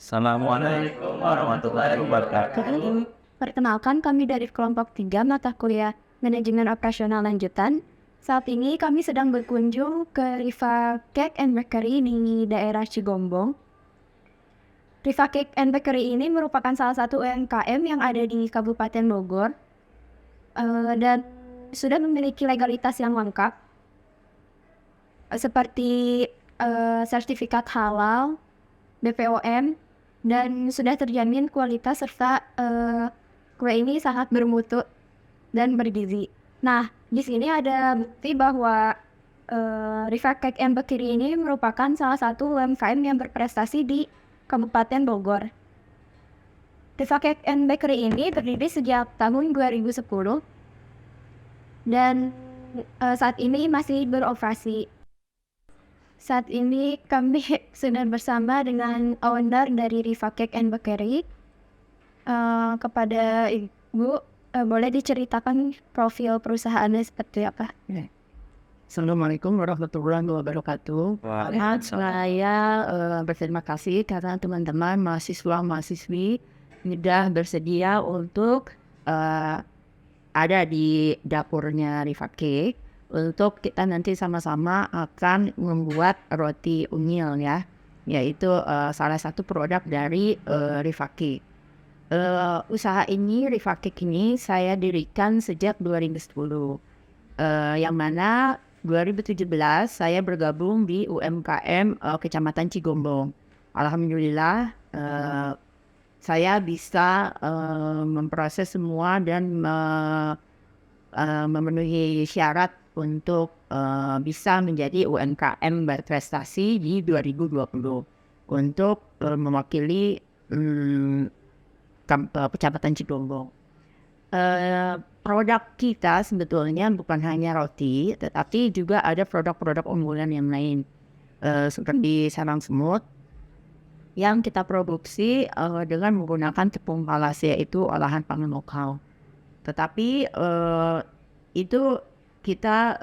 Assalamualaikum warahmatullahi wabarakatuh. Perkenalkan kami dari kelompok 3 mata kuliah Manajemen Operasional Lanjutan. Saat ini kami sedang berkunjung ke Riva Cake and Bakery di daerah Cigombong. Riva Cake and Bakery ini merupakan salah satu UMKM yang ada di Kabupaten Bogor dan sudah memiliki legalitas yang lengkap seperti sertifikat halal, BPOM, dan sudah terjamin kualitas serta kue ini sangat bermutu dan bergizi. Nah, di sini ada bukti bahwa Riva Cake and Bakery ini merupakan salah satu UMKM yang berprestasi di Kabupaten Bogor. Riva Cake and Bakery ini berdiri sejak tahun 2010 dan saat ini masih beroperasi. Saat ini kami sudah bersama dengan owner dari Riva Cake and Bakery. Kepada Ibu, boleh diceritakan profil perusahaannya seperti apa? Assalamualaikum warahmatullahi wabarakatuh. Saya berterima kasih karena teman-teman mahasiswa-mahasiswi sudah bersedia untuk ada di dapurnya Riva Cake untuk kita nanti sama-sama akan membuat roti unyil ya, yaitu salah satu produk dari Riva Cake. Usaha ini, Riva Cake ini saya dirikan sejak 2010, yang mana 2017 saya bergabung di UMKM Kecamatan Cigombong. Alhamdulillah saya bisa memproses semua dan memenuhi syarat untuk bisa menjadi UMKM berprestasi di 2020 untuk mewakili Kecamatan Cigombong. Produk kita sebetulnya bukan hanya roti, tetapi juga ada produk-produk unggulan yang lain, seperti sarang semut yang kita produksi dengan menggunakan tepung palas, yaitu olahan pangan lokal. Tetapi itu kita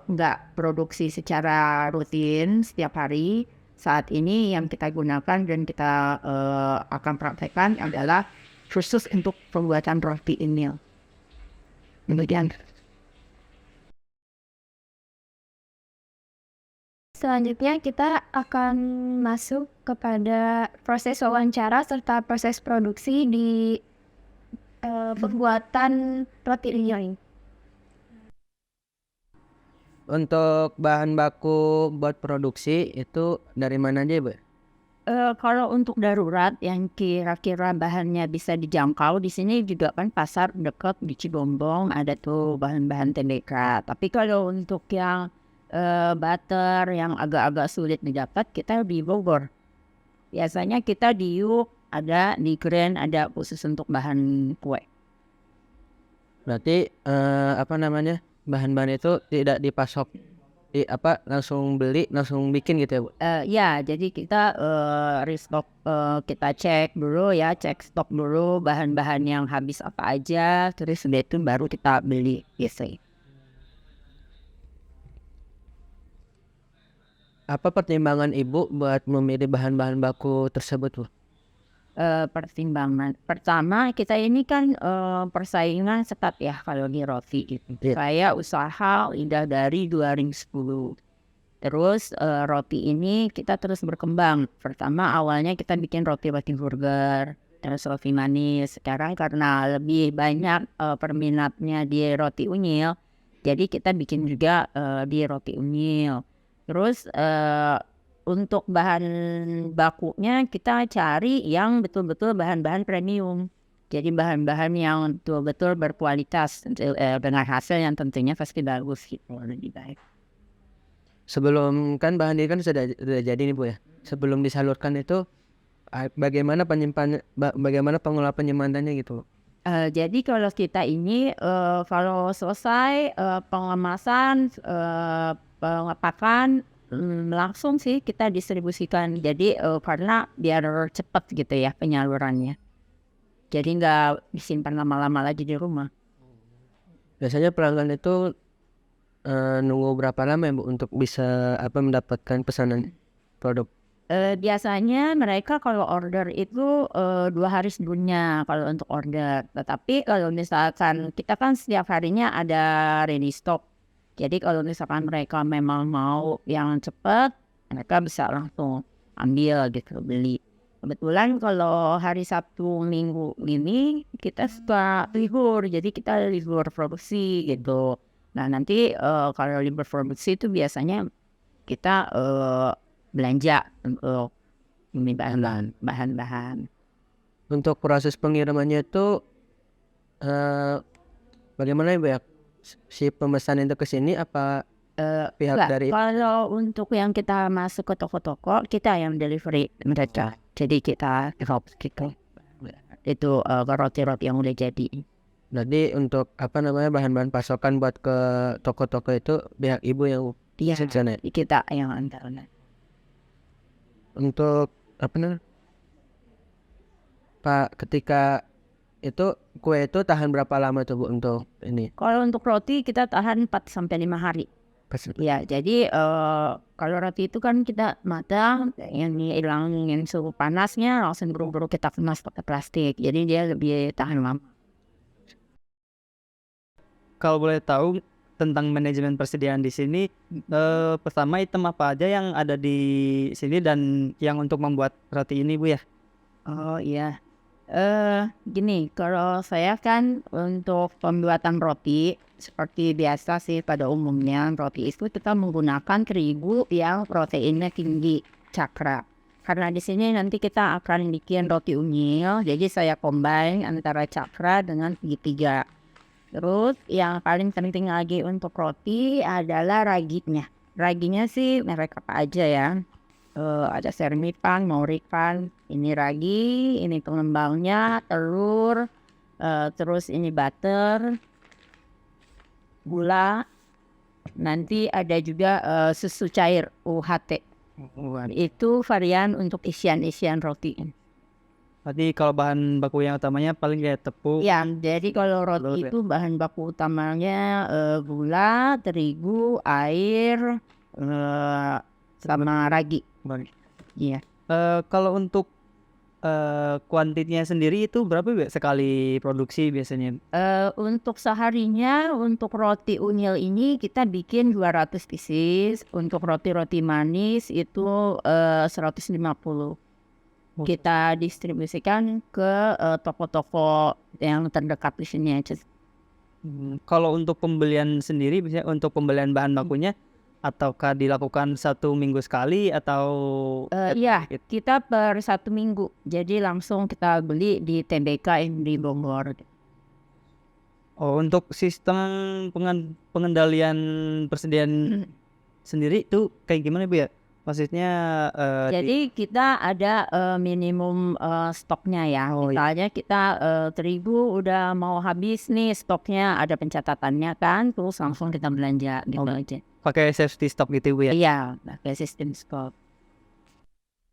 nggak produksi secara rutin setiap hari. Saat ini yang kita gunakan dan kita akan praktekkan adalah khusus untuk pembuatan roti unyil. Demikian. Selanjutnya kita akan masuk kepada proses wawancara serta proses produksi di pembuatan roti unyil. Untuk bahan baku buat produksi itu dari mana aja, Bu? Kalau untuk darurat yang kira-kira bahannya bisa dijangkau, di sini juga kan pasar dekat di Cigombong ada tuh bahan-bahan TBK. Tapi kalau untuk yang butter yang agak-agak sulit didapat, kita di Bogor. Biasanya kita di Yuk ada, di Grand ada khusus untuk bahan kue. Berarti bahan-bahan itu tidak dipasok langsung beli langsung bikin gitu ya, Bu? Ya, jadi kita restock, kita cek dulu ya, cek stok dulu bahan-bahan yang habis apa aja, terus itu baru kita beli gitu. Apa pertimbangan Ibu buat memilih bahan-bahan baku tersebut, Bu? Pertimbangan pertama, kita ini kan persaingan ketat ya kalau di roti itu. Saya usaha udah dari 2010. Terus roti ini kita terus berkembang. Pertama awalnya kita bikin roti burger, terus roti manis. Sekarang karena lebih banyak perminatnya di roti unyil, jadi kita bikin juga di roti unyil. Terus untuk bahan bakunya kita cari yang betul-betul bahan-bahan premium. Jadi bahan-bahan yang betul-betul berkualitas dengan hasil yang tentunya pasti bagus gitu, lebih baik. Sebelum kan bahan ini kan sudah jadi nih, Bu ya. Sebelum disalurkan itu bagaimana pengelola penyimpanannya gitu? Jadi kalau kita ini kalau selesai pengemasan, pengepakan, langsung sih kita distribusikan. Jadi karena biar cepat gitu ya penyalurannya. Jadi nggak disimpan lama-lama lagi di rumah. Biasanya pelanggan itu nunggu berapa lama ya, Bu, untuk bisa mendapatkan pesanan produk? Biasanya mereka kalau order itu 2 hari sebelumnya kalau untuk order. Tetapi kalau misalkan kita kan setiap harinya ada ready stock. Jadi kalau misalkan mereka memang mau yang cepat, mereka bisa langsung ambil gitu, beli. Kebetulan kalau hari Sabtu Minggu ini kita suka libur, jadi kita libur produksi gitu. Nah nanti kalau libur produksi itu biasanya kita belanja untuk ini bahan-bahan. Untuk proses pengirimannya itu bagaimana Ibu ya? Si pemesan itu ke sini apa pihak Enggak, dari kalau untuk yang kita masuk ke toko-toko kita yang delivery mereka. Jadi kita drop gitu. Itu roti-roti yang udah jadi. Berarti untuk apa namanya bahan-bahan pasokan buat ke toko-toko itu pihak Ibu yang Iya, ke sana ya? kita yang antar. Untuk apa namanya Pak, ketika itu kue itu tahan berapa lama tuh Bu untuk ini? Kalau untuk roti kita tahan 4-5 hari. Ya, jadi kalau roti itu kan kita matang, yang hilangin suhu panasnya, langsung buru-buru kita kemas pakai plastik. Jadi dia lebih tahan lama. Kalau boleh tahu tentang manajemen persediaan di sini, pertama item apa aja yang ada di sini dan yang untuk membuat roti ini Bu ya? Oh iya, gini, kalau saya kan untuk pembuatan roti seperti biasa sih pada umumnya roti itu kita menggunakan terigu yang proteinnya tinggi, cakra. Karena di sini nanti kita akan bikin roti unyil, jadi saya combine antara cakra dengan segitiga. Terus yang paling penting lagi untuk roti adalah raginya. Raginya sih merek apa aja ya. Ada Sermipan, Mauripan, ini ragi, ini pengembangnya, telur, terus ini butter, gula, nanti ada juga susu cair UHT. Itu varian untuk isian-isian roti. Berarti kalau bahan baku yang utamanya paling kayak tepung. Ya, jadi kalau roti Telur ya? itu bahan baku utamanya gula, terigu, air, sama ragi. Iya. Kalau untuk kuantitinya sendiri itu berapa Bu sekali produksi biasanya? Untuk seharinya untuk roti unyil ini kita bikin 200 pieces. Untuk roti-roti manis itu 150. Kita distribusikan ke toko-toko yang terdekat di sini aja. Kalau untuk pembelian sendiri, biasanya untuk pembelian bahan bakunya, ataukah dilakukan 1 minggu sekali atau? Iya, kita per 1 minggu. Jadi langsung kita beli di TBK yang di Bogor. Oh, untuk sistem pengendalian persediaan sendiri itu kayak gimana Bu ya? Maksudnya Jadi kita ada minimum stoknya ya. Misalnya kita terigu udah mau habis nih stoknya, ada pencatatannya kan, terus langsung kita belanja gitu aja. pakai safety stock gitu Bu ya? Iya, pakai sistem stok.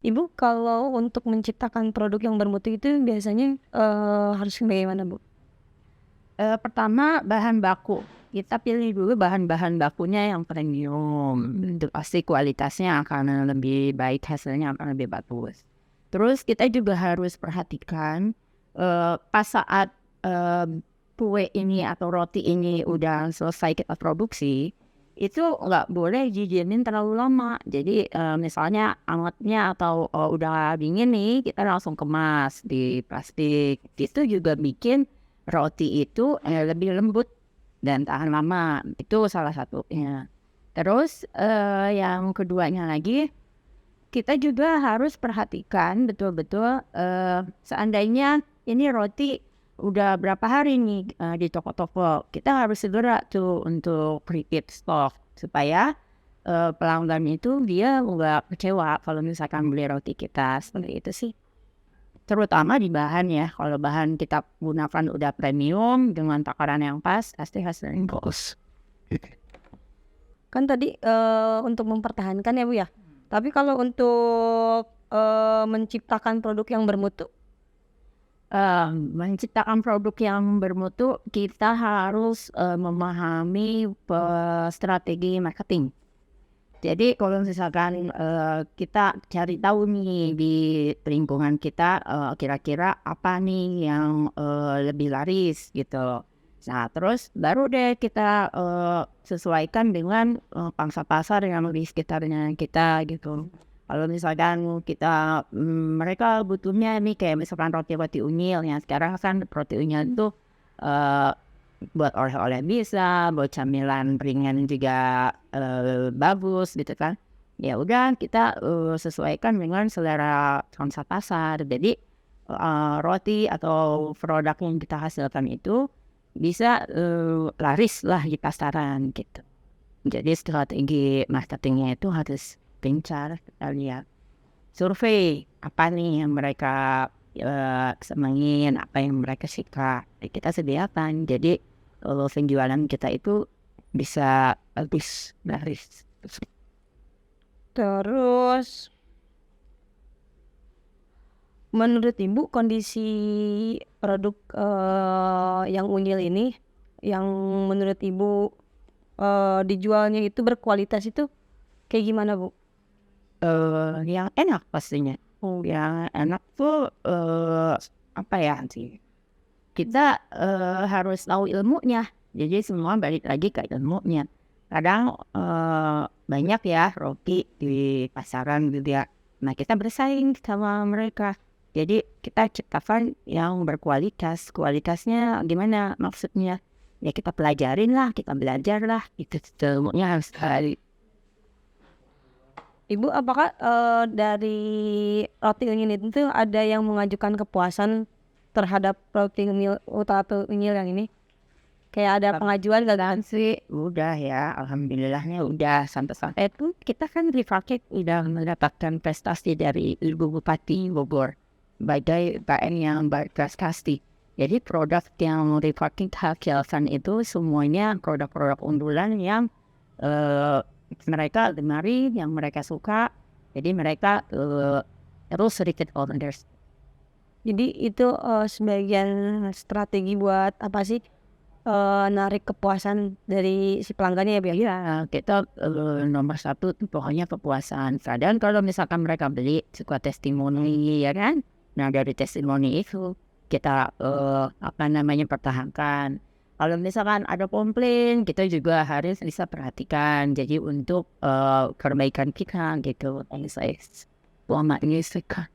Ibu, kalau untuk menciptakan produk yang bermutu itu biasanya harus bagaimana, Bu? Pertama bahan baku. Kita pilih dulu bahan-bahan bakunya yang premium. Itu pasti kualitasnya akan lebih baik, hasilnya akan lebih bagus. Terus kita juga harus perhatikan pas saat kue ini atau roti ini udah selesai kita produksi, itu nggak boleh didiamin terlalu lama. Jadi misalnya angetnya atau udah dingin nih, kita langsung kemas di plastik. Itu juga bikin roti itu lebih lembut dan tahan lama. Itu salah satunya. Terus yang keduanya lagi, kita juga harus perhatikan betul-betul seandainya ini roti udah berapa hari nih di toko-toko, kita harus segera tuh untuk repeat stock supaya pelanggan itu dia nggak kecewa kalau misalkan beli roti kita. Seperti itu sih. Terutama di bahan ya, kalau bahan kita gunakan udah premium dengan takaran yang pas, pasti hasilnya bagus. Kan tadi untuk mempertahankan ya Bu ya. Tapi kalau untuk menciptakan produk yang bermutu, Menciptakan produk yang bermutu, kita harus memahami strategi marketing. Jadi kalau misalkan kita cari tahu nih di lingkungan kita kira-kira apa nih yang lebih laris gitu. Nah terus baru deh kita sesuaikan dengan pangsa pasar yang di sekitarnya kita gitu. Kalau misalkan kita mereka butuhnya nih kayak misalkan roti-roti unyil yang sekarang kan roti unyil itu buat oleh-oleh bisa, buat camilan ringan juga bagus gitu kan. Ya udah kita sesuaikan dengan selera pangsa pasar. Jadi roti atau produk yang kita hasilkan itu bisa laris lah di pasaran gitu. Jadi strategi marketingnya itu harus gencar. Kita lihat survei apa nih yang mereka senengin, apa yang mereka suka, kita sediakan. Jadi penjualan kita itu bisa bagus, laris. Terus menurut Ibu kondisi produk yang unyil ini yang menurut Ibu dijualnya itu berkualitas itu kayak gimana Bu? Yang enak pastinya. Yang enak tuh apa ya sih? Kita harus tahu ilmunya. Jadi semua balik lagi ke ilmunya. Kadang banyak ya roti di pasaran gitu ya. Nah kita bersaing sama mereka. Jadi kita ciptakan yang berkualitas. Kualitasnya gimana maksudnya? Ya kita pelajarin lah, kita belajar lah. Itu ilmunya harus sekali. Ibu apakah dari roti unyil itu ada yang mengajukan kepuasan terhadap roti unyil atau unyil yang ini? Kayak ada pengajuan gak kan? Sih udah ya, alhamdulillahnya udah sampai itu kita kan Refakit udah mendapatkan prestasi dari Ibu Bupati Bogor sebagai UKM yang berprestasi. Jadi produk yang Refakit hasilkan itu semuanya produk-produk unggulan yang mereka gemari, yang mereka suka. Jadi mereka terus repeat orders. Jadi itu sebagian strategi buat apa sih narik kepuasan dari si pelanggannya ya Biar? Ya kita nomor satu tuh pokoknya kepuasan. Kadang kalau misalkan mereka beli suka testimoni ya kan. Nah dari testimoni itu kita pertahankan. Kalau misalkan ada komplain kita juga harus bisa perhatikan. Jadi untuk perbaikan kita gitu. Saya ini suka.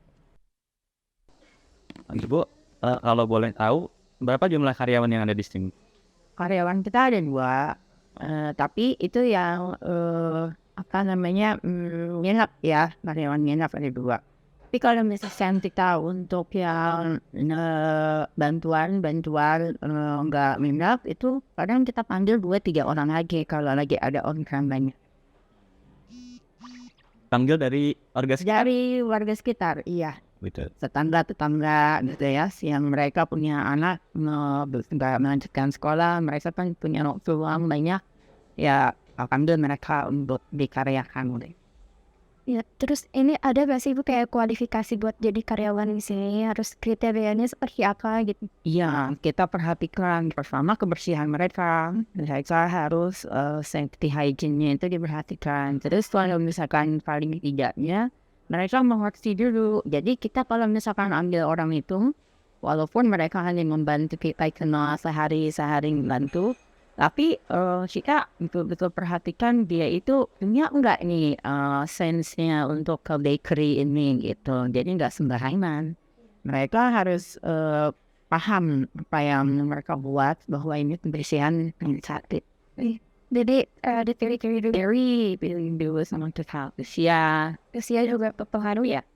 Ibu, kalau boleh tahu berapa jumlah karyawan yang ada di sini? Karyawan kita ada 2, tapi itu yang nginap ya, karyawan nginap ada 2. Tapi kalau misalkan kita untuk yang bantuan nggak nginap itu kadang kita panggil 2-3 orang lagi kalau lagi ada orang banyak. Panggil dari warga sekitar? Dari warga sekitar, iya. Gitu. Tetangga gitu ya, yang mereka punya anak nggak melanjutkan sekolah, mereka kan punya waktu luang banyak, ya alhamdulillah mereka untuk dikaryakan. Ya, terus ini ada gak sih Bu kayak kualifikasi buat jadi karyawan di sini? Harus kriterianya seperti apa gitu? Iya, kita perhatikan pertama kebersihan mereka harus safety hygiene-nya itu diperhatikan. Terus kalau misalkan paling tidaknya mereka mengerti dulu. Jadi kita kalau misalkan ambil orang itu, walaupun mereka hanya membantu kita kenal sehari membantu, tapi kita betul-betul perhatikan dia itu punya enggak nih sense-nya untuk ke bakery ini gitu. Jadi enggak sembarangan. Mereka harus paham apa yang mereka buat bahwa ini kebersihan yang cantik. Jadi dipilih-pilih dulu. Pilih dulu sama kita usia Juga berpengaruh ya?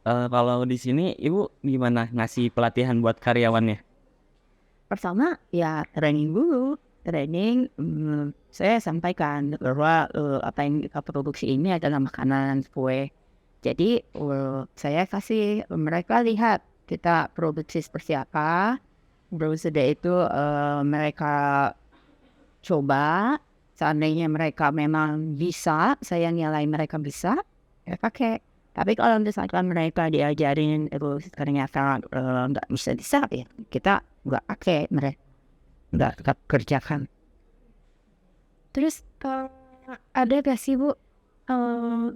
Kalau di sini Ibu gimana ngasih pelatihan buat karyawannya? Pertama ya training, saya sampaikan bahwa apa yang kita produksi ini adalah makanan kue. Jadi saya kasih mereka lihat kita produksi seperti apa. Terus sudah itu mereka coba, seandainya mereka memang bisa, saya nilai mereka bisa, ya pakai. Tapi kalau misalkan mereka diajarin terus ternyata nggak bisa, ya kita nggak pakai, mereka nggak kerjakan. Terus Ada gak sih Bu,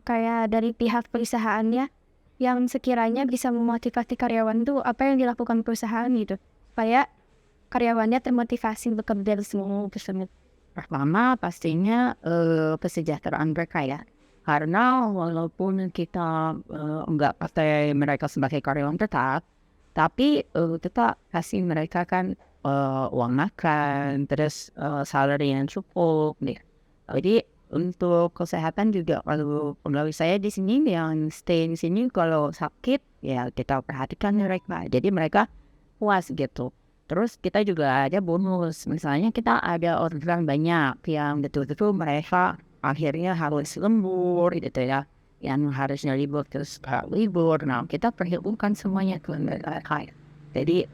kayak dari pihak perusahaannya yang sekiranya bisa memotivasi karyawan tuh apa yang dilakukan perusahaan gitu, supaya karyawannya termotivasi bekerja semua tersebut? Pertama pastinya kesejahteraan mereka ya. Karena walaupun kita nggak pakai mereka sebagai karyawan tetap, tapi kita kasih mereka kan uang makan, terus salary yang cukup nih. Jadi untuk kesehatan juga kalau pegawai saya di sini yang stay di sini kalau sakit ya kita perhatikan mereka. Jadi mereka puas gitu. Terus kita juga ada bonus, misalnya kita ada orderan banyak yang betul-betul mereka akhirnya harus lembur gitu ya, yang harusnya libur terus gak libur. Nah kita perhitungkan semuanya ke mereka. Jadi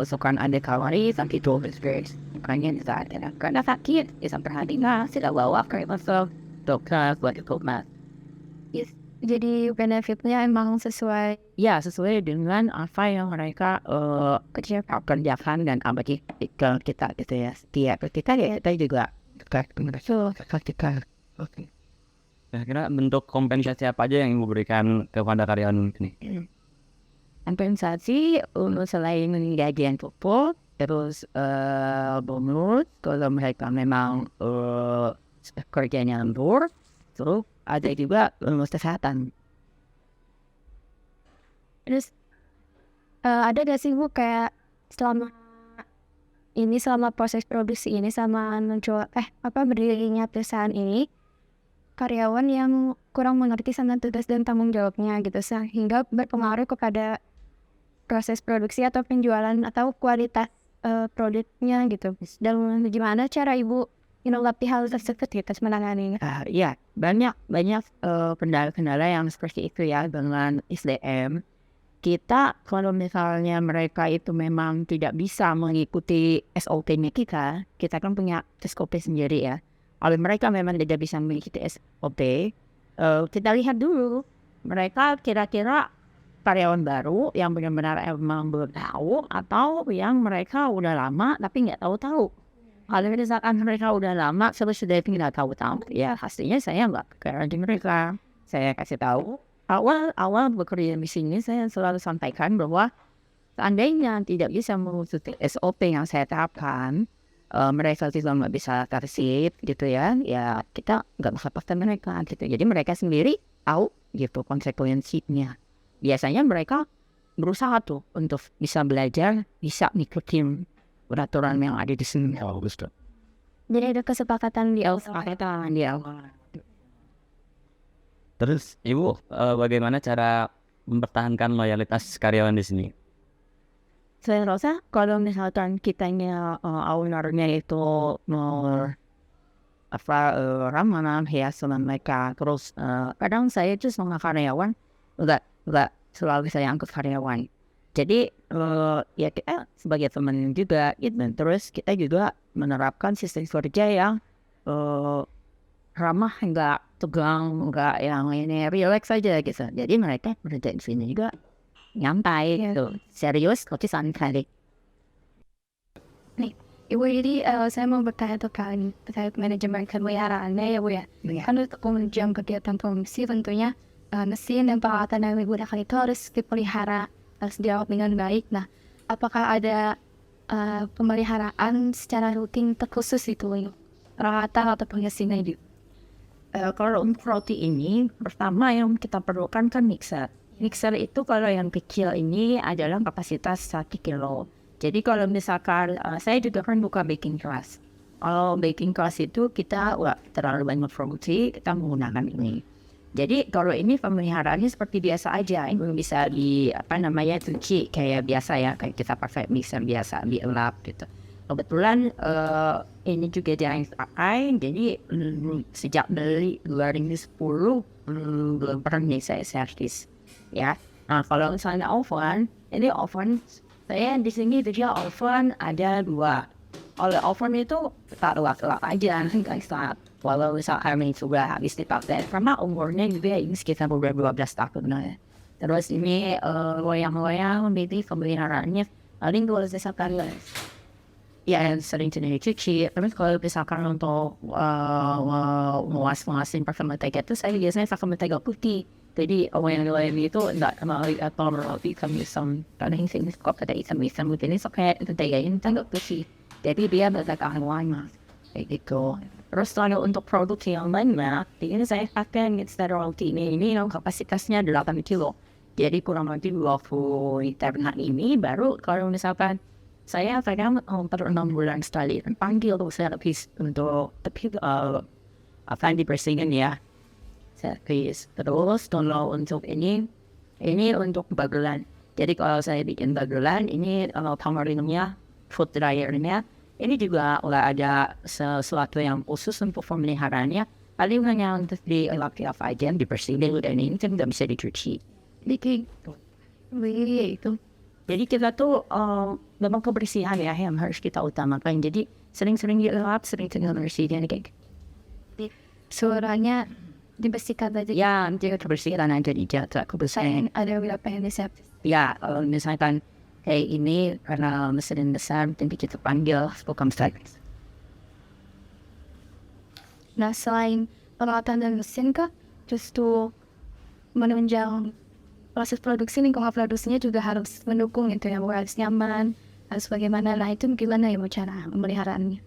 sukan ada kalori tapi itu beres. Makanya kita ada karena sakit bisa perhatikan tidak bawa ke dokter buat hukuman. Yes. Jadi benefitnya emang sesuai. Ya sesuai dengan apa yang mereka kerjakan dan apa kita gitu ya. Setiap kita ya kita juga kita. Oke. Kira-kira bentuk kompensasi apa aja yang Ibu berikan kepada karyawan ini? Kompensasi selain gaji yang pokok, terus bonus kalau mereka memang kerjanya lembur, terus ada juga bonus kesehatan. Terus ada gak sih Bu kayak selama proses produksi ini sama berdirinya perusahaan ini, karyawan yang kurang mengerti sama tugas dan tanggung jawabnya gitu sehingga berpengaruh kepada proses produksi atau penjualan atau kualitas produknya gitu. Dan gimana cara Ibu menanggapi hal tersebut gitu menangani? Ya banyak kendala-kendala yang seperti itu ya dengan SDM. Kita kalau misalnya mereka itu memang tidak bisa mengikuti SOP-nya kita kan punya SOP sendiri ya. Kalau mereka memang tidak bisa mengikuti SOP, kita lihat dulu mereka kira-kira karyawan baru yang benar-benar emang belum tahu atau yang mereka udah lama tapi nggak tahu-tahu. Kalau misalkan mereka udah lama terus sudah tidak tahu-tahu, ya pastinya saya nggak garansi mereka. Saya kasih tahu. Awal bekerja di sini saya selalu sampaikan bahwa seandainya tidak bisa mengikuti SOP yang saya terapkan, mereka juga nggak bisa tertib gitu ya kita nggak bisa paksa mereka gitu. Jadi mereka sendiri tahu gitu konsekuensinya. Biasanya mereka berusaha tuh untuk bisa belajar, bisa ngikutin peraturan yang ada di sini. Jadi ada kesepakatan di awal. Terus Ibu bagaimana cara mempertahankan loyalitas karyawan di sini? Saya rasa kalau misalkan kitanya ownernya itu ramah ya sama mereka, terus kadang saya tuh sama karyawan nggak selalu saya angkut karyawan. Jadi ya kita sebagai teman juga gitu. Terus kita juga menerapkan sistem kerja yang ramah, nggak tegang, nggak yang ini relax saja gitu. Jadi mereka kerja di sini juga nyantai gitu, serius tapi santai. Nih, Ibu, jadi saya mau bertanya terkait manajemen kemeliharaannya ya Bu ya. Kan untuk menunjang kegiatan produksi tentunya mesin dan peralatan yang digunakan itu harus dipelihara, harus dirawat dengan baik. Nah, apakah ada pemeliharaan secara rutin terkhusus itu peralatan atau mesinnya itu? Kalau untuk roti ini, pertama yang kita perlukan kan mixer. Mixer itu kalau yang kecil ini adalah kapasitas 1 kilo. Jadi kalau misalkan saya juga kan buka baking class. Kalau baking class itu kita terlalu banyak produksi, kita menggunakan ini. Jadi kalau ini pemeliharaannya seperti biasa aja, ini bisa cuci kayak biasa ya, kayak kita pakai mixer biasa, dielap gitu. Kebetulan ini juga jarang dipakai, jadi sejak beli 2010 belum pernah saya servis ya. Nah kalau misalnya oven, ini oven saya di sini dia oven ada 2. Oleh oven itu taruh aja guys, walau misalkan ini sudah habis dipakai karena umurnya juga ini sekitar 12 tahun lah. Terus ini loyang-loyang, jadi pemeliharaannya paling 2 sekali. ya yang sering dicuci. Terus kalau misalkan untuk muas-muasin pakai mentega itu saya biasanya pakai mentega putih. Jadi yang lain itu enggak kena atau roti hitam kadang sih kok ada hitam ini pakai mentega ini enggak putih. Jadi dia bertahan lama kayak gitu. Terus kalau untuk produk yang lainnya, ini saya pakai mixer roti ini yang kapasitasnya 8 kilo. Jadi kurang lebih 20 liter. Nah ini baru kalau misalkan saya kadang per 6 bulan sekali panggil saya habis untuk tapi akan dibersihkan ya. Servis. Terus kalau untuk ini untuk bagelan. Jadi kalau saya bikin bagelan ini tamarinnya food dryernya ini juga nggak ada sesuatu yang khusus untuk pemeliharaannya. Paling hanya untuk dilap-lap aja, dibersihin dan ini kan nggak bisa dicuci. Jadi gitu. Itu. Jadi kita tuh memang kebersihan ya yang harus kita utamakan. Jadi sering-sering dilap, sering-sering bersihin kayak gitu. Suaranya dibersihkan aja. Ya, jadi kebersihan aja dijaga kebersihan. Ada beberapa yang diservis. Ya, kalau misalkan kayak ini karena mesin besar, nanti kita panggil bukan service. Nah, selain peralatan dan mesin kah, justru menunjang proses produksi, lingkungan produksinya juga harus mendukung itu ya, harus nyaman, harus bagaimana. Nah, itu gimana ya cara memeliharaannya?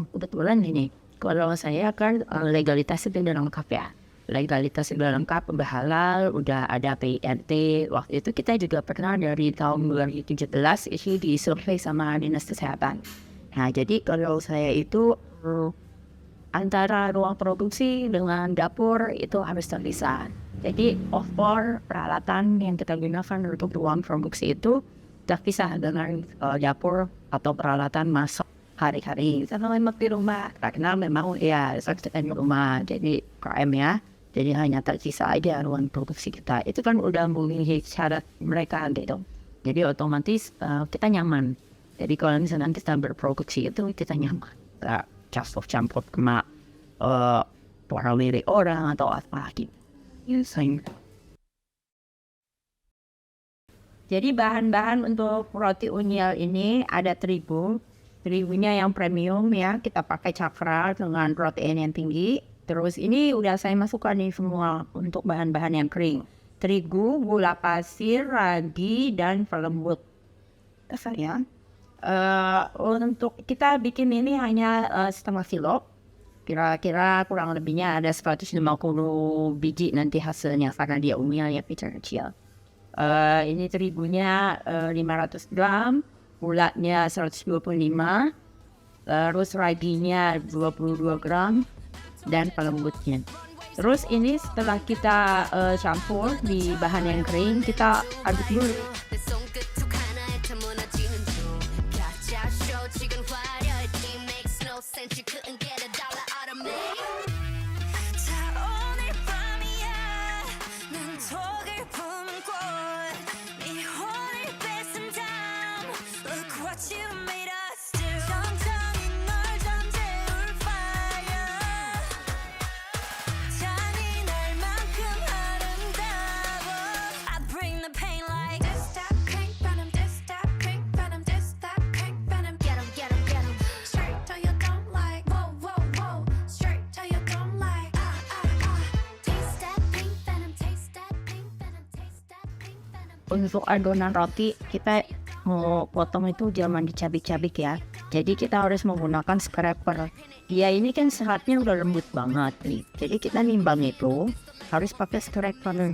Kebetulan ini, kalau saya kan legalitasnya sudah lengkap ya. Legalitas sudah lengkap, udah halal, udah ada PIRT. Waktu itu kita juga pernah dari tahun 2017 itu disurvei sama Dinas Kesehatan. Nah, jadi kalau saya itu antara ruang produksi dengan dapur itu harus terpisah. Jadi offboard peralatan yang kita gunakan untuk ruang produksi itu terpisah dengan dapur atau peralatan masuk hari-hari. Karena memang di rumah, karena memang ya di rumah, jadi KM ya. Jadi hanya terpisah aja ruang produksi kita. Itu kan udah memenuhi syarat mereka gitu. Jadi otomatis kita nyaman. Jadi kalau misalnya kita berproduksi itu kita nyaman. Gak campur kena para lirik orang atau apa gitu. Jadi bahan-bahan untuk roti unyil ini ada terigu. Terigunya yang premium ya. Kita pakai cakra dengan protein yang tinggi. Terus ini udah saya masukkan nih semua untuk bahan-bahan yang kering. Terigu, gula pasir, ragi, dan pelembut. Dasarnya. Untuk kita bikin ini hanya setengah kilo. Kira-kira kurang lebihnya ada 150 biji nanti hasilnya karena dia umilnya kecil-kecil. Ini terigunya 500 gram, gulanya 125, terus raginya 22 gram, dan pelembutnya. Terus ini setelah kita campur di bahan yang kering, kita aduk dulu. Untuk adonan roti kita mau potong itu jangan dicabik-cabik ya. Jadi kita harus menggunakan scraper. Dia ini kan seratnya udah lembut banget nih. Jadi kita nimbang itu harus pakai scraper.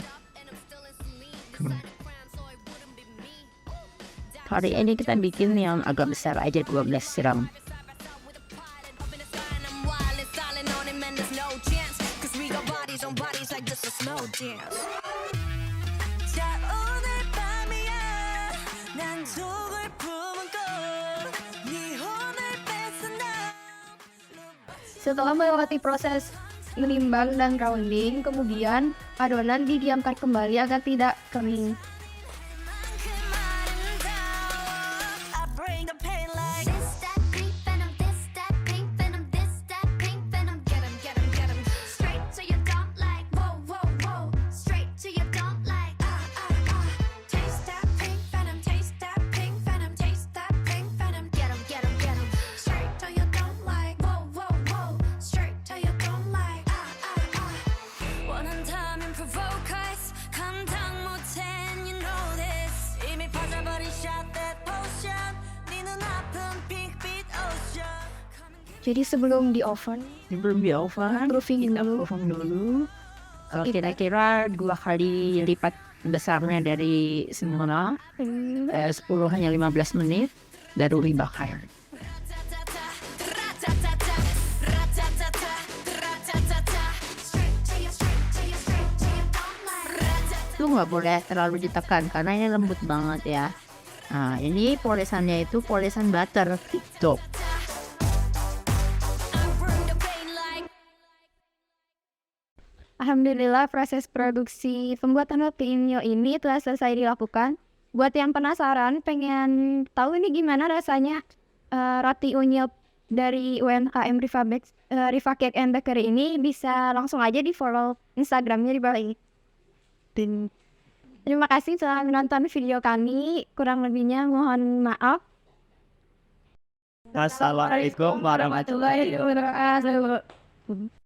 Hari ini kita bikin yang agak besar aja 12 gram. Setelah melewati proses menimbang dan rounding, kemudian adonan didiamkan kembali agar tidak kering. Jadi sebelum di oven, Sebelum di oven, proofing kita dulu. oven dulu. Kira-kira 2 kali lipat besarnya dari semula. 10 hanya 15 menit, baru dibakar. Itu nggak boleh terlalu ditekan karena ini lembut banget ya. Nah, ini polesannya itu polesan butter gitu. Alhamdulillah proses produksi pembuatan roti inyo ini telah selesai dilakukan. Buat yang penasaran, pengen tahu ini gimana rasanya roti unyil dari UMKM Riva Cake and Bakery ini, bisa langsung aja di follow Instagramnya di bawah ini. Terima kasih telah menonton video kami. Kurang lebihnya mohon maaf. Assalamualaikum warahmatullahi Warahmatullahi wabarakatuh.